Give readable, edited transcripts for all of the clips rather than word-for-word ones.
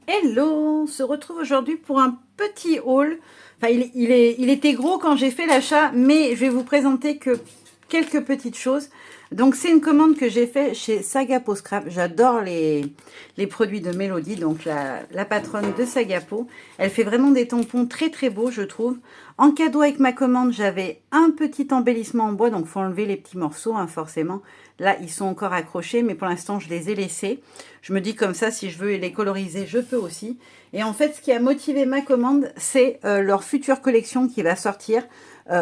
Hello, on se retrouve aujourd'hui pour un petit haul. Enfin, il était gros quand j'ai fait l'achat, mais je vais vous présenter que quelques petites choses. Donc, c'est une commande que j'ai fait chez Sagapo Scrap. J'adore les produits de Mélodie, donc la patronne de Sagapo. Elle fait vraiment des tampons très très beaux, je trouve. En cadeau avec ma commande, j'avais un petit embellissement en bois, donc il faut enlever les petits morceaux, hein, forcément. Là, ils sont encore accrochés, mais pour l'instant, je les ai laissés. Je me dis comme ça, si je veux les coloriser, je peux aussi. Et en fait, ce qui a motivé ma commande, c'est leur future collection qui va sortir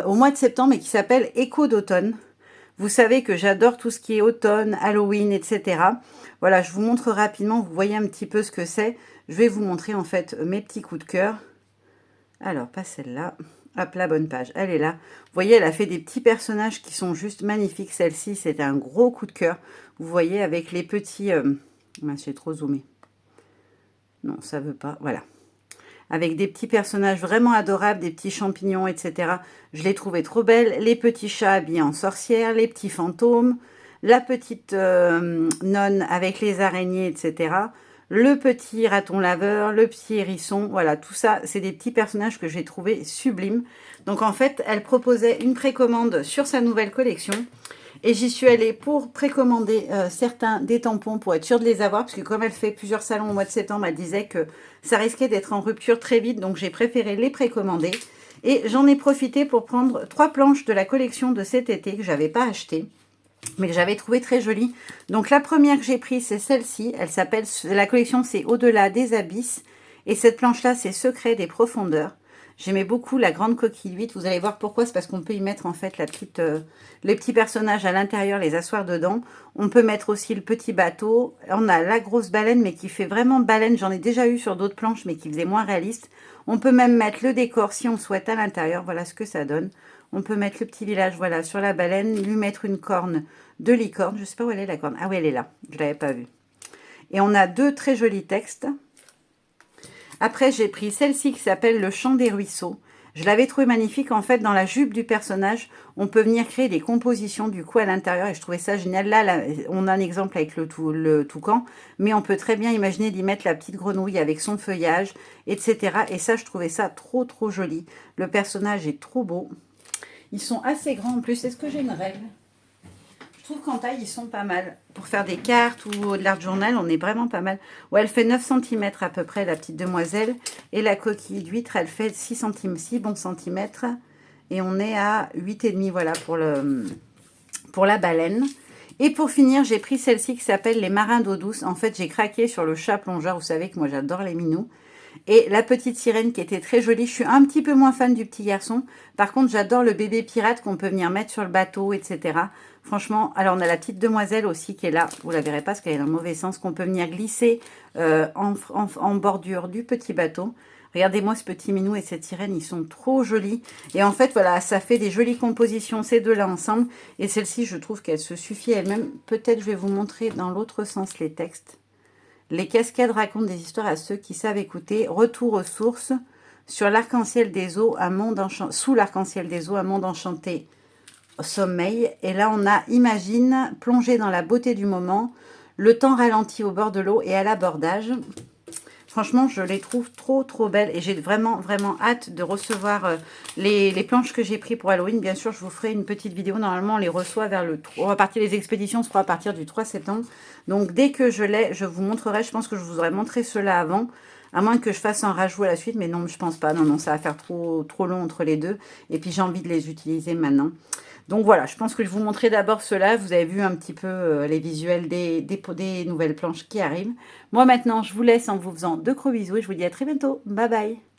au mois de septembre et qui s'appelle Écho d'automne. Vous savez que j'adore tout ce qui est automne, Halloween, etc. Voilà, je vous montre rapidement, vous voyez un petit peu ce que c'est. Je vais vous montrer en fait mes petits coups de cœur. Alors, pas celle-là. Hop, la bonne page, elle est là. Vous voyez, elle a fait des petits personnages qui sont juste magnifiques. Celle-ci, c'était un gros coup de cœur. Vous voyez, avec les petits... mince, j'ai trop zoomé. Non, ça veut pas. Voilà. Avec des petits personnages vraiment adorables, des petits champignons, etc. Je les trouvais trop belles. Les petits chats habillés en sorcière, les petits fantômes, la petite nonne avec les araignées, etc. Le petit raton laveur, le petit hérisson. Voilà, tout ça, c'est des petits personnages que j'ai trouvé sublimes. Donc en fait, elle proposait une précommande sur sa nouvelle collection. Et j'y suis allée pour précommander certains des tampons pour être sûre de les avoir. Parce que comme elle fait plusieurs salons au mois de septembre, elle disait que ça risquait d'être en rupture très vite. Donc j'ai préféré les précommander. Et j'en ai profité pour prendre 3 planches de la collection de cet été que je n'avais pas achetées, mais que j'avais trouvé très jolie. Donc la première que j'ai prise, c'est celle-ci. Elle s'appelle, la collection c'est Au-delà des abysses. Et cette planche-là, c'est Secret des profondeurs. J'aimais beaucoup la grande coquille huître. Vous allez voir pourquoi. C'est parce qu'on peut y mettre en fait les petits personnages à l'intérieur, les asseoir dedans. On peut mettre aussi le petit bateau. On a la grosse baleine, mais qui fait vraiment baleine. J'en ai déjà eu sur d'autres planches, mais qui faisait moins réaliste. On peut même mettre le décor si on souhaite à l'intérieur. Voilà ce que ça donne. On peut mettre le petit village, voilà, sur la baleine, lui mettre une corne de licorne. Je ne sais pas où elle est la corne. Ah oui, elle est là. Je ne l'avais pas vue. Et on a 2 très jolis textes. Après, j'ai pris celle-ci qui s'appelle Le Chant des ruisseaux. Je l'avais trouvée magnifique. En fait, dans la jupe du personnage, on peut venir créer des compositions du coup à l'intérieur et je trouvais ça génial. Là, on a un exemple avec le toucan, mais on peut très bien imaginer d'y mettre la petite grenouille avec son feuillage, etc. Et ça, je trouvais ça trop, trop joli. Le personnage est trop beau. Ils sont assez grands en plus. Est-ce que j'ai une règle? Je trouve qu'en taille, ils sont pas mal. Pour faire des cartes ou de l'art journal, on est vraiment pas mal. Ouais, elle fait 9 cm à peu près, la petite demoiselle. Et la coquille d'huître, elle fait 6 cm, 6 bons centimètres. Et on est à 8,5, voilà, pour la baleine. Et pour finir, j'ai pris celle-ci qui s'appelle Les Marins d'eau douce. En fait, j'ai craqué sur le chat plongeur. Vous savez que moi, j'adore les minous. Et la petite sirène qui était très jolie. Je suis un petit peu moins fan du petit garçon. Par contre, j'adore le bébé pirate qu'on peut venir mettre sur le bateau, etc. Franchement, alors on a la petite demoiselle aussi qui est là. Vous la verrez pas parce qu'elle est dans le mauvais sens. Qu'on peut venir glisser en bordure du petit bateau. Regardez-moi ce petit minou et cette sirène, ils sont trop jolis. Et en fait, voilà, ça fait des jolies compositions, ces deux-là ensemble. Et celle-ci, je trouve qu'elle se suffit elle-même. Peut-être je vais vous montrer dans l'autre sens les textes. Les cascades racontent des histoires à ceux qui savent écouter. Retour aux sources. Sur l'arc-en-ciel des eaux, un monde enchanté. Sous l'arc-en-ciel des eaux, un monde enchanté. Sommeil. Et là, on a Imagine, plongé dans la beauté du moment. Le temps ralenti au bord de l'eau et à l'abordage. Franchement, je les trouve trop, trop belles. Et j'ai vraiment, vraiment hâte de recevoir les planches que j'ai prises pour Halloween. Bien sûr, je vous ferai une petite vidéo. Normalement, on les reçoit vers le 3. On va partir les expéditions, se fera à partir du 3 septembre. Donc, dès que je l'ai, je vous montrerai. Je pense que je vous aurais montré cela avant. À moins que je fasse un rajout à la suite. Mais non, je pense pas. Non, non, ça va faire trop, trop long entre les deux. Et puis, j'ai envie de les utiliser maintenant. Donc voilà, je pense que je vous montrer d'abord cela. Vous avez vu un petit peu les visuels des nouvelles planches qui arrivent. Moi maintenant, je vous laisse en vous faisant de gros bisous et je vous dis à très bientôt. Bye bye.